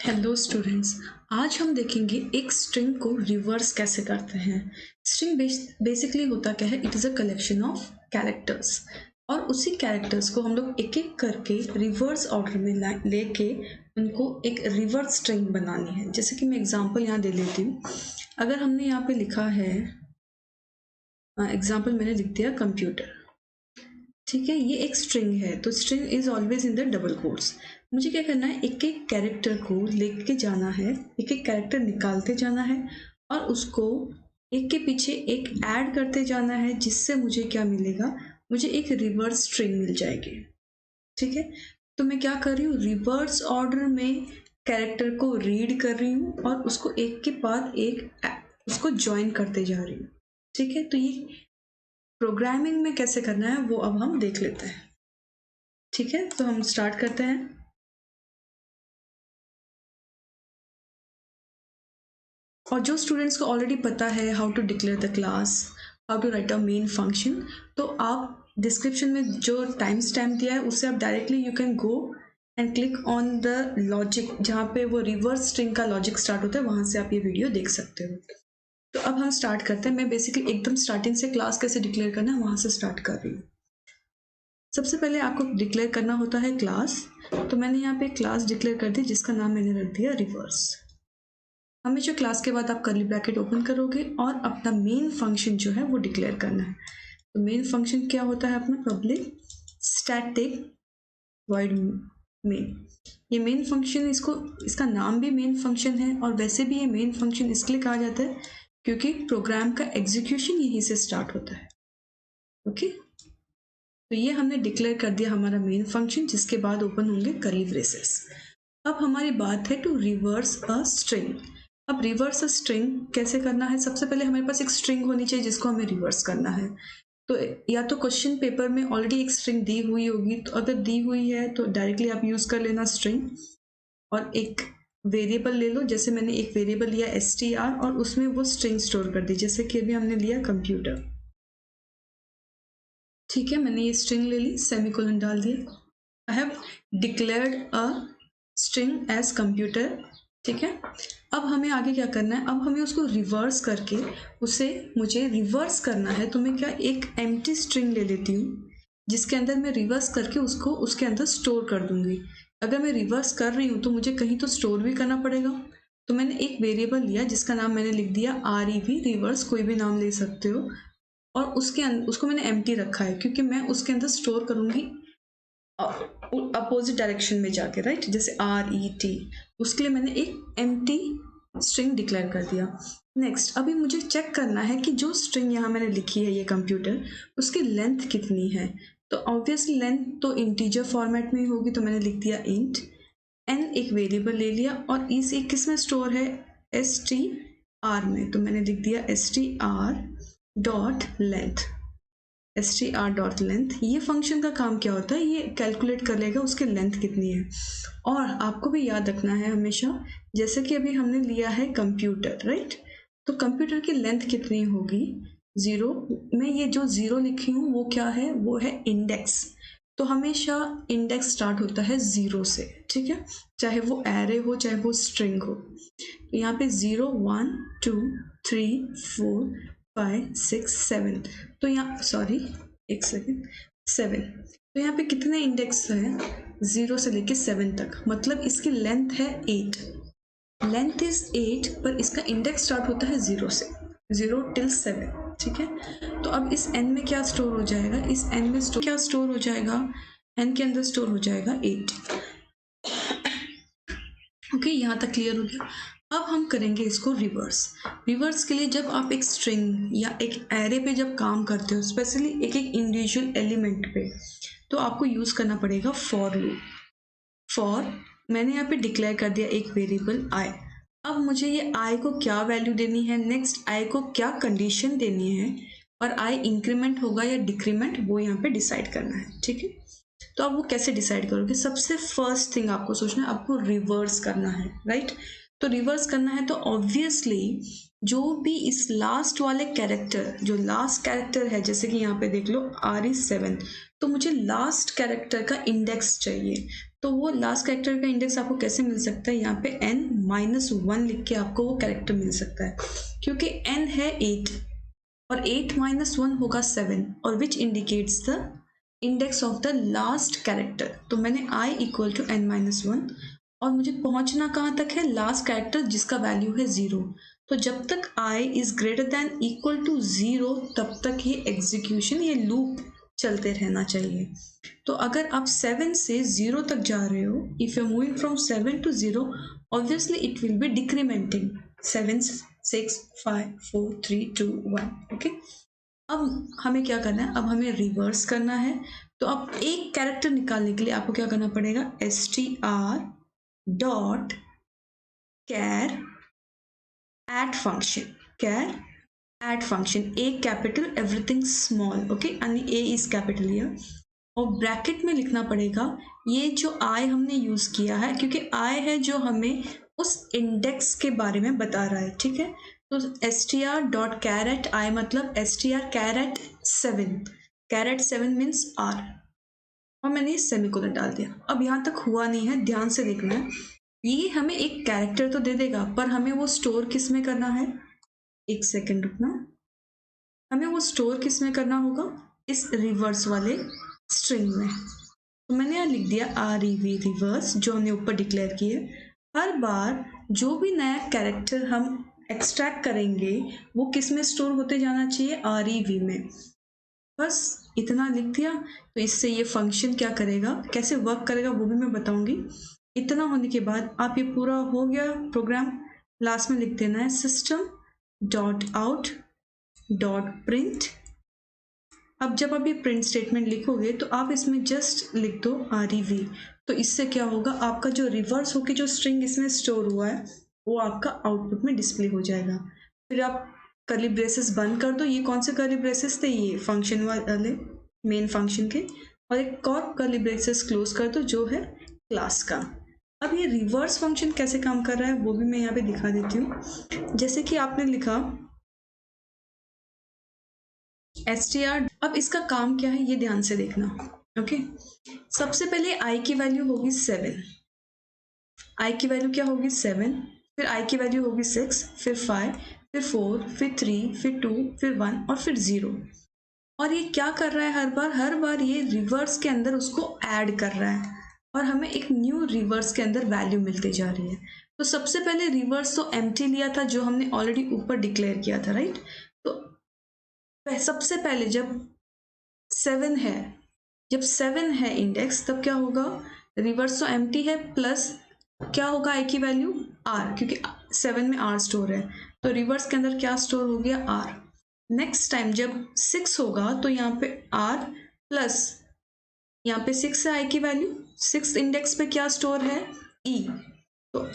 Hello students. आज हम देखेंगे एक स्ट्रिंग को रिवर्स कैसे करते हैं। स्ट्रिंग बेसिकली होता क्या है, it is a collection of characters और उसी कैरेक्टर्स को हम लोग एक एक करके रिवर्स ऑर्डर में लेके उनको एक रिवर्स स्ट्रिंग बनानी है। जैसे कि मैं एग्जांपल यहाँ दे लेती हूँ। अगर हमने यहाँ पे लिखा है एग्जांपल मैंने लिख दिया कंप्यूटर, ठीक है, ये एक स्ट्रिंग है तो string is always in the double quotes. मुझे क्या करना है, एक एक कैरेक्टर को लेके जाना है, एक एक कैरेक्टर निकालते जाना है और उसको एक के पीछे एक ऐड करते जाना है, जिससे मुझे क्या मिलेगा, मुझे एक रिवर्स स्ट्रिंग मिल जाएगी। ठीक है, तो मैं क्या कर रही हूँ, रिवर्स ऑर्डर में कैरेक्टर को रीड कर रही हूँ और उसको एक के बाद एक उसको ज्वाइन करते जा रही हूँ। ठीक है, तो ये प्रोग्रामिंग में कैसे करना है वो अब हम देख लेते हैं। ठीक है, तो हम स्टार्ट करते हैं। और जो स्टूडेंट्स को ऑलरेडी पता है how to declare the class, how to write a main function, तो आप डिस्क्रिप्शन में जो टाइम स्टैम्प दिया है उससे आप directly you can go and click on the logic, जहाँ पे वो रिवर्स स्ट्रिंग का लॉजिक स्टार्ट होता है, वहाँ से आप ये वीडियो देख सकते हो। तो अब हम स्टार्ट करते हैं। मैं बेसिकली एकदम स्टार्टिंग से क्लास कैसे डिक्लेयर करना है वहाँ से स्टार्ट कर रही हूँ। सबसे पहले आपको डिक्लेयर करना होता है क्लास, तो मैंने यहाँ पे क्लास डिक्लेयर कर दी जिसका नाम मैंने रख दिया रिवर्स। हमेशा क्लास के बाद आप कर्ली ब्रैकेट ओपन करोगे और अपना मेन फंक्शन जो है वो डिक्लेयर करना है। तो मेन फंक्शन क्या होता है अपना, पब्लिक स्टैटिक वॉइड मेन। ये मेन फंक्शन, इसका नाम भी मेन फंक्शन है और वैसे भी ये मेन फंक्शन इसलिए कहा जाता है क्योंकि प्रोग्राम का एग्जीक्यूशन यहीं से स्टार्ट होता है। ओके, तो ये हमने डिक्लेयर कर दिया हमारा मेन फंक्शन, जिसके बाद ओपन होंगे कर्ली ब्रेसेस। अब हमारी बात है टू रिवर्स अ स्ट्रिंग। अब रिवर्स अ स्ट्रिंग कैसे करना है, सबसे पहले हमारे पास एक स्ट्रिंग होनी चाहिए जिसको हमें रिवर्स करना है। तो या तो क्वेश्चन पेपर में ऑलरेडी एक स्ट्रिंग दी हुई होगी, तो अगर दी हुई है तो डायरेक्टली आप यूज कर लेना स्ट्रिंग और एक वेरिएबल ले लो। जैसे मैंने एक वेरिएबल लिया str और उसमें वो स्ट्रिंग स्टोर कर दी, जैसे कि अभी हमने लिया कंप्यूटर। ठीक है, मैंने ये स्ट्रिंग ले ली, सेमीकोलन डाल दिया। I have declared a string as computer. ठीक है, अब हमें आगे क्या करना है, अब हमें उसको रिवर्स करके उसे मुझे रिवर्स करना है। तो मैं क्या एक एम्प्टी स्ट्रिंग ले लेती हूँ जिसके अंदर मैं रिवर्स करके उसको उसके अंदर स्टोर कर दूंगी। अगर मैं रिवर्स कर रही हूँ तो मुझे कहीं तो स्टोर भी करना पड़ेगा, तो मैंने एक वेरिएबल लिया जिसका नाम मैंने लिख दिया REV, रिवर्स, कोई भी नाम ले सकते हो। और उसको मैंने एम्प्टी रखा है क्योंकि मैं उसके अंदर स्टोर करूंगी अपोजिट डायरेक्शन में जाके, राइट, जैसे RET। उसके लिए मैंने एक एम्प्टी स्ट्रिंग डिक्लेयर कर दिया। नेक्स्ट, अभी मुझे चेक करना है कि जो स्ट्रिंग यहाँ मैंने लिखी है ये कंप्यूटर, उसकी लेंथ कितनी है। तो ऑब्वियसली लेंथ तो इंटीजर फॉर्मेट में ही होगी, तो मैंने लिख दिया इंट n, एक वेरिएबल ले लिया और इसे किस में स्टोर है, str में, तो मैंने लिख दिया str डॉट लेंथ, str.length। ये फंक्शन का काम क्या होता है, ये कैलकुलेट कर लेगा उसकी लेंथ कितनी है। और आपको भी याद रखना है हमेशा, जैसे कि अभी हमने लिया है कंप्यूटर, राइट, तो कंप्यूटर की लेंथ कितनी होगी, 0। मैं ये जो 0 लिखी हूँ वो क्या है, वो है इंडेक्स। तो हमेशा इंडेक्स स्टार्ट होता है 0 से, ठीक है, चाहे वो एरे हो चाहे वो स्ट्रिंग हो। तो यहाँ पे 0 1 2 3 4 5 6 7, तो यहाँ सॉरी एक सेकेंड 7, तो यहाँ पे कितने इंडेक्स है, 0 से लेके 7 तक, मतलब इसकी लेंथ है 8। लेंथ इज 8 पर इसका इंडेक्स स्टार्ट होता है 0 से, 0 till 7। ठीक है, तो अब इस n में क्या स्टोर हो जाएगा, इस n में क्या स्टोर हो जाएगा, n के अंदर स्टोर हो जाएगा 8। ओके, यहाँ तक क्लियर हो गया। अब हम करेंगे इसको रिवर्स। रिवर्स के लिए जब आप एक स्ट्रिंग या एक एरे पे जब काम करते हो, स्पेशली एक एक इंडिविजुअल एलिमेंट पे, तो आपको यूज करना पड़ेगा फॉर लूप। फॉर मैंने यहाँ पे डिक्लेयर कर दिया एक वेरिएबल i। अब मुझे ये i को क्या वैल्यू देनी है, नेक्स्ट i को क्या कंडीशन देनी है और i इंक्रीमेंट होगा या डिक्रीमेंट, वो यहाँ पे डिसाइड करना है। ठीक है, तो आप वो कैसे डिसाइड करोगे, सबसे फर्स्ट थिंग आपको सोचना है, आपको रिवर्स करना है, राइट। तो रिवर्स करना है तो ऑब्वियसली जो भी इस लास्ट वाले कैरेक्टर, जो लास्ट कैरेक्टर है, जैसे कि यहाँ पे देख लो R is 7, तो मुझे लास्ट कैरेक्टर का इंडेक्स चाहिए। तो वो लास्ट कैरेक्टर का इंडेक्स आपको कैसे मिल सकता है, यहाँ पे n-1 लिख के आपको वो कैरेक्टर मिल सकता है, क्योंकि n है 8 और 8-1 होगा 7, और which indicates the index of the last character. तो मैंने I इक्वल टू n-1, और मुझे पहुंचना कहाँ तक है, लास्ट कैरेक्टर जिसका वैल्यू है 0। तो जब तक I is greater than equal to 0 तब तक ये एग्जीक्यूशन, ये लूप चलते रहना चाहिए। तो अगर आप 7 से 0 तक जा रहे हो, if you moving from 7 to 0, obviously it will be decrementing, 7 6 5 4 3 2 1। Okay, अब हमें क्या करना है, अब हमें रिवर्स करना है। तो अब एक कैरेक्टर निकालने के लिए आपको क्या करना पड़ेगा, str dot char at function, char at function, A capital everything small, okay, यानी ए इज कैपिटल हियर, और ब्रैकेट में लिखना पड़ेगा ये जो आई हमने यूज किया है, क्योंकि आई है जो हमें उस इंडेक्स के बारे में बता रहा है, ठीक है। तो str डॉट कैरेट आई मतलब str caret 7, caret 7 means r, और मैंने सेमीकोलन डाल दिया। अब यहाँ तक हुआ नहीं है, ध्यान से देखना है, ये हमें एक कैरेक्टर तो दे देगा, पर हमें वो स्टोर किस में करना है, एक सेकेंड रुकना, हमें वो स्टोर किस में करना होगा, इस रिवर्स वाले स्ट्रिंग में। तो मैंने यहाँ लिख दिया rev रिवर्स, जो हमने ऊपर डिक्लेयर किया। हर बार जो भी नया कैरेक्टर हम एक्सट्रैक्ट करेंगे वो किस में स्टोर होते जाना चाहिए, rev में। बस इतना लिख दिया। तो इससे ये फंक्शन क्या करेगा, कैसे वर्क करेगा वो भी मैं बताऊंगी। इतना होने के बाद आप, ये पूरा हो गया प्रोग्राम, लास्ट में लिख देना है system dot out dot print. अब जब आप ये प्रिंट स्टेटमेंट लिखोगे तो आप इसमें जस्ट लिख दो rev। तो इससे क्या होगा, आपका जो रिवर्स होके जो स्ट्रिंग इसमें स्टोर हुआ है वो आपका आउटपुट में डिस्प्ले हो जाएगा। फिर आप कर्ली ब्रेसेस बंद कर दो। ये कौन से कर्ली ब्रेसेस थे, ये फंक्शन वाले मेन फंक्शन के, और एक और कर्ली ब्रेसेस क्लोज कर दो जो है क्लास का। अब ये रिवर्स फंक्शन कैसे काम कर रहा है वो भी मैं यहाँ पे दिखा देती हूँ। जैसे कि आपने लिखा str, अब इसका काम क्या है ये ध्यान से देखना। ओके, सबसे पहले i की वैल्यू होगी 7, i की वैल्यू क्या होगी 7, फिर i की वैल्यू होगी 6, फिर 5, फिर 4, फिर 3, फिर 2, फिर 1 और फिर 0। और ये क्या कर रहा है, हर बार ये रिवर्स के अंदर उसको ऐड कर रहा है, और हमें एक न्यू रिवर्स के अंदर वैल्यू मिलती जा रही है। तो सबसे पहले रिवर्स तो एम्प्टी लिया था जो हमने ऑलरेडी ऊपर डिक्लेयर किया था, राइट। तो सबसे पहले जब 7 है इंडेक्स, तब क्या होगा, रिवर्स तो एम्प्टी है, प्लस क्या होगा i की वैल्यू r, क्योंकि 7 में r स्टोर है, तो रिवर्स के अंदर क्या स्टोर हो गया, r। नेक्स्ट टाइम जब 6 होगा तो यहाँ पे r प्लस, यहाँ पे 6 है i की वैल्यू, 6 इंडेक्स पे क्या स्टोर है, e, तो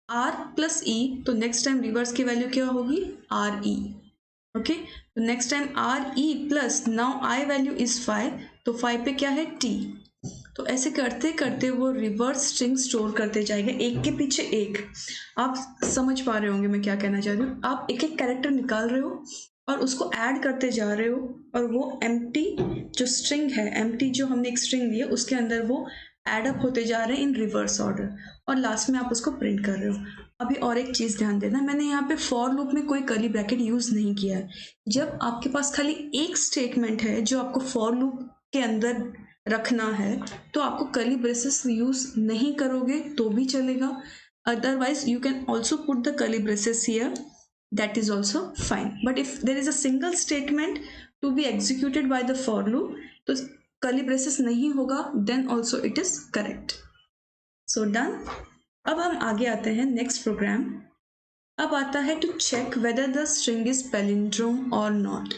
r प्लस e, तो नेक्स्ट टाइम रिवर्स की वैल्यू क्या होगी, re। ओके, तो next time re plus, now i value is 5, तो 5 पे क्या है t। तो ऐसे करते करते वो रिवर्स स्ट्रिंग स्टोर करते जाएगा, एक के पीछे एक। आप समझ पा रहे होंगे मैं क्या कहना चाह रही हूँ। आप एक एक कैरेक्टर निकाल रहे हो और उसको ऐड करते जा रहे हो, और वो एम्प्टी जो स्ट्रिंग है, एम्प्टी जो हमने एक स्ट्रिंग ली है उसके अंदर वो एड अप होते जा रहे हैं इन रिवर्स ऑर्डर, और लास्ट में आप उसको प्रिंट कर रहे हो। अभी और एक चीज़ ध्यान देना, मैंने यहाँ पे फॉर लूप में कोई कर्ली ब्रैकेट यूज़ नहीं किया है। जब आपके पास खाली एक स्टेटमेंट है जो आपको फॉर लूप के अंदर रखना है, तो आपको कर्ली ब्रेसेस यूज़ नहीं करोगे तो भी चलेगा, otherwise you can also put the curly braces here, that is also fine. But if there is a single statement to be executed by the for loop, तो curly braces नहीं होगा, then also it is correct. So done. अब हम आगे आते हैं next programme. अब आता है to check whether the string is palindrome or not.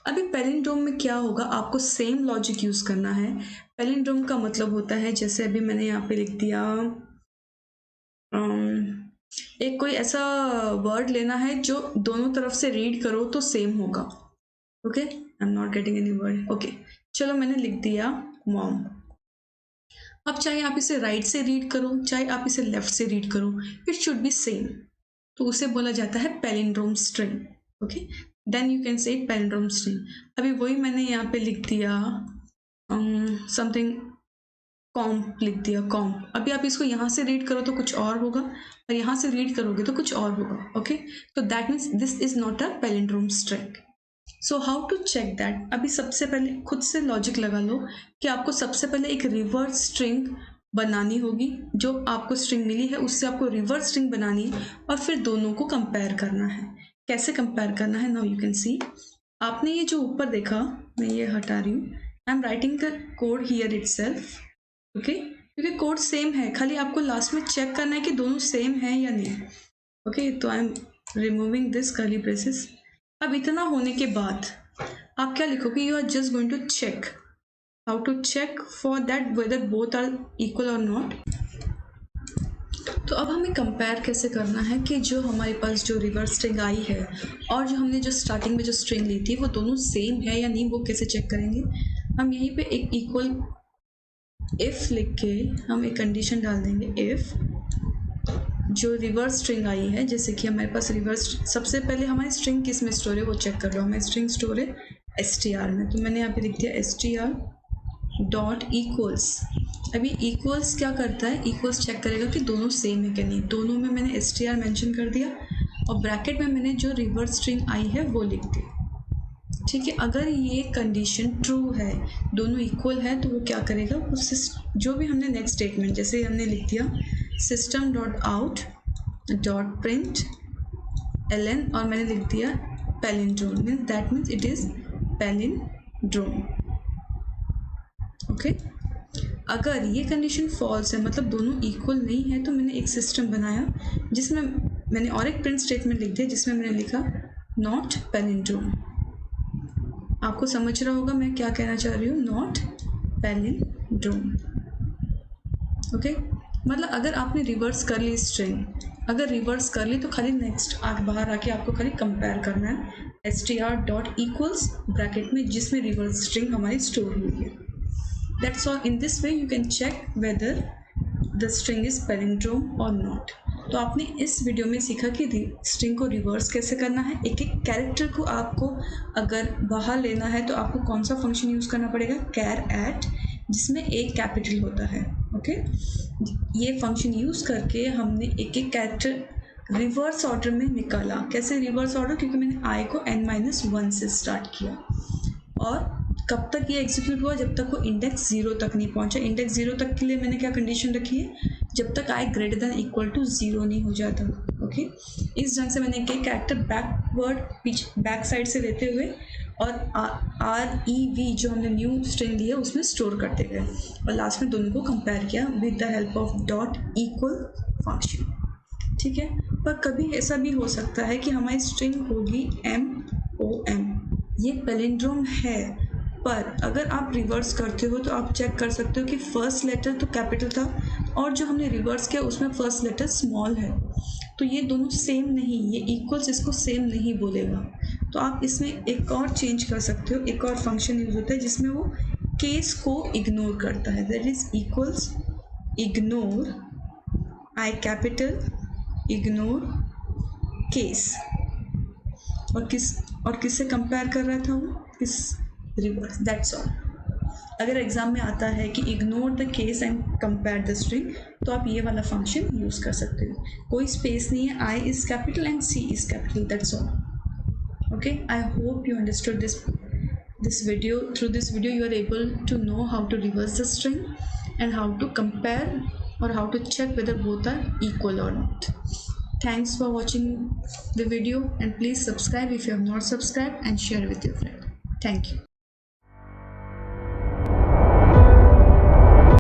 अभी पैलिंड्रोम में क्या होगा, आपको सेम लॉजिक यूज करना है। पैलिंड्रोम का मतलब होता है, जैसे अभी मैंने यहाँ पे लिख दिया, एक कोई ऐसा वर्ड लेना है जो दोनों तरफ से रीड करो तो सेम होगा। Okay, I am not getting any word. Okay, चलो मैंने लिख दिया मॉम। अब चाहे आप इसे राइट से रीड करो, चाहे आप इसे लेफ्ट से रीड करो, इट शुड बी सेम। तो उसे बोला जाता है palindrome string. Okay, then you can say palindrome string. अभी वही मैंने यहाँ पे लिख दिया समथिंग कॉम्प लिख दिया, कॉम्प। अभी आप इसको यहाँ से रीड करो तो कुछ और होगा, और यहाँ से रीड करोगे तो कुछ और होगा। ओके, तो that means this is not a palindrome string. So how to check that? अभी सबसे पहले खुद से लॉजिक लगा लो कि आपको सबसे पहले एक रिवर्स स्ट्रिंग बनानी होगी। जो आपको स्ट्रिंग मिली है उससे आपको रिवर्स स्ट्रिंग बनानी है, और फिर दोनों को कंपेयर करना है। कैसे कंपेयर करना है? नाउ यू कैन सी, आपने ये जो ऊपर देखा, मैं ये हटा रही हूँ, I am writing the code here itself. Okay, क्योंकि कोड सेम है, खाली आपको लास्ट में चेक करना है कि दोनों सेम है या नहीं। ओके, तो I am removing this curly braces. अब इतना होने के बाद आप क्या लिखोगे? You are just going to check, how to check for that whether both are equal और नॉट। तो अब हमें कंपेयर कैसे करना है कि जो हमारे पास जो रिवर्स स्ट्रिंग आई है और जो हमने जो स्टार्टिंग में जो स्ट्रिंग ली थी वो दोनों सेम है या नहीं, वो कैसे चेक करेंगे? हम यहीं पे एक इक्वल इफ लिख के हम एक कंडीशन डाल देंगे। इफ जो रिवर्स स्ट्रिंग आई है, जैसे कि हमारे पास रिवर्स, सबसे पहले हमारी स्ट्रिंग किस में स्टोर है वो चेक कर लो। हमारी स्ट्रिंग स्टोर है str में, तो मैंने यहाँ पे लिख दिया str डॉट इक्वल्स। अभी इक्वल्स क्या करता है? इक्वल्स चेक करेगा कि दोनों सेम है कि नहीं। दोनों में मैंने str मेंशन कर दिया और ब्रैकेट में मैंने जो रिवर्स स्ट्रिंग आई है वो लिख दी। ठीक है, अगर ये कंडीशन ट्रू है, दोनों इक्वल है, तो वो क्या करेगा? उससे जो भी हमने नेक्स्ट स्टेटमेंट, जैसे हमने लिख दिया system dot out dot print ln और मैंने लिख दिया palindrome, means that means it is palindrome. Okay, अगर ये कंडीशन फॉल्स है, मतलब दोनों इक्वल नहीं है, तो मैंने एक सिस्टम बनाया जिसमें मैंने और एक प्रिंट स्टेटमेंट लिख दिया जिसमें मैंने लिखा नॉट पैलिंड्रोम। आपको समझ रहा होगा मैं क्या कहना चाह रही हूँ, नॉट पैलिंड्रोम। ओके, मतलब अगर आपने रिवर्स कर ली स्ट्रिंग, अगर रिवर्स कर ली तो खाली नेक्स्ट बाहर आके आपको खाली कंपेयर करना है str डॉट इक्वल्स ब्रैकेट में जिसमें रिवर्स स्ट्रिंग हमारी स्टोर हुई है। That's all. In this way you can check whether the string is palindrome और नॉट। तो आपने इस वीडियो में सीखा कि स्ट्रिंग को रिवर्स कैसे करना है। एक एक कैरेक्टर को आपको अगर बाहर लेना है तो आपको कौन सा फंक्शन यूज़ करना पड़ेगा? कैर एट, जिसमें एक कैपिटल होता है। ओके, ये फंक्शन यूज़ करके हमने एक एक कैरेक्टर रिवर्स ऑर्डर में निकाला। कैसे रिवर्स ऑर्डर? क्योंकि मैंने i को n-1 से स्टार्ट किया, और कब तक ये एग्जीक्यूट हुआ? जब तक वो इंडेक्स 0 तक नहीं पहुंचा। इंडेक्स 0 तक के लिए मैंने क्या कंडीशन रखी है? जब तक i greater than equal to 0 नहीं हो जाता। ओके, इस ढंग से मैंने एक कैरेक्टर बैकवर्ड बैक साइड से लेते हुए और rev जो हमने न्यू स्ट्रिंग ली है उसमें स्टोर करते गए, और लास्ट में दोनों को कंपेयर किया with the help of dot equal function. ठीक है, पर कभी ऐसा भी हो सकता है कि हमारी स्ट्रिंग होगी MOM, ये पैलिंड्रोम है, पर अगर आप रिवर्स करते हो तो आप चेक कर सकते हो कि फर्स्ट लेटर तो कैपिटल था और जो हमने रिवर्स किया उसमें फर्स्ट लेटर स्मॉल है, तो ये दोनों सेम नहीं, ये इक्वल्स इसको सेम नहीं बोलेगा। तो आप इसमें एक और चेंज कर सकते हो। एक और फंक्शन यूज होता है जिसमें वो केस को इग्नोर करता है, that is equals ignore I capital ignore case. और किससे कंपेयर कर रहा था वो? किस? रिवर्स। That's all. अगर एग्जाम में आता है कि ignore the case and compare the string, तो आप ये वाला फंक्शन यूज कर सकते हो। कोई स्पेस नहीं है, I is capital and C is capital, that's all. Okay, I hope you understood this video. Through this video you are able to know how to reverse the string and how to compare or how to check whether both are equal or not. Thanks for watching the video, and please subscribe if you have not subscribed and share with your friend. Thank you.